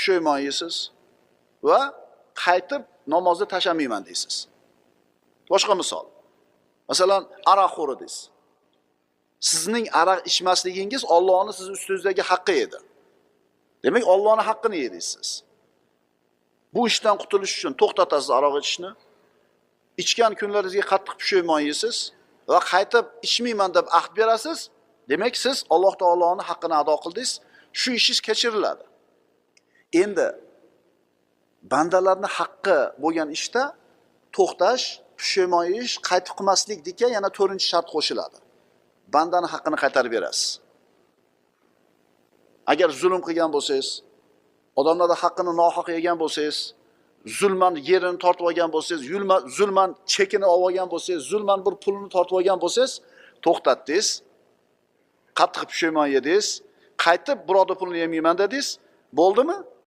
pushaymon yeysiz va qaytib namozni tashlamayman deysiz. Boshqa misol. Masalan, aroqxo'r deysiz. Sizning aroq ichmasligingiz Allohning siz ustingizdagi haqqi edi. Demak, Allohning haqqini yedingiz siz. Bu ishdan qutulish uchun to'xtatasiz aroq ichishni. İchgan kunlaringizga qattiq pushaymon yeysiz va qaytib ichmayman deb ahd berasiz. Demak, siz Alloh taoloning haqqini ado qildingiz. Shu ishingiz kechiriladi. Endi bandalarning haqqi bo'lgan ishda to'xtash, pushaymon yeyish, qaytib qilmaslik degan yana 4-shart qo'shiladi. Bandaning haqqini qaytarib berasiz. Agar zulm qilgan bo'lsangiz, odamlarning haqqini nohaq yegan bo'lsangiz, zulman yerini tortib olgan bo'lsangiz, zulman chekini olgan bo'lsangiz, zulman bir pulini tortib olgan bo'lsangiz, to'xtatdingiz. Qattiq pushaymon yedingiz, qaytib birodar pulini yemayman dedingiz, bo'ldimi?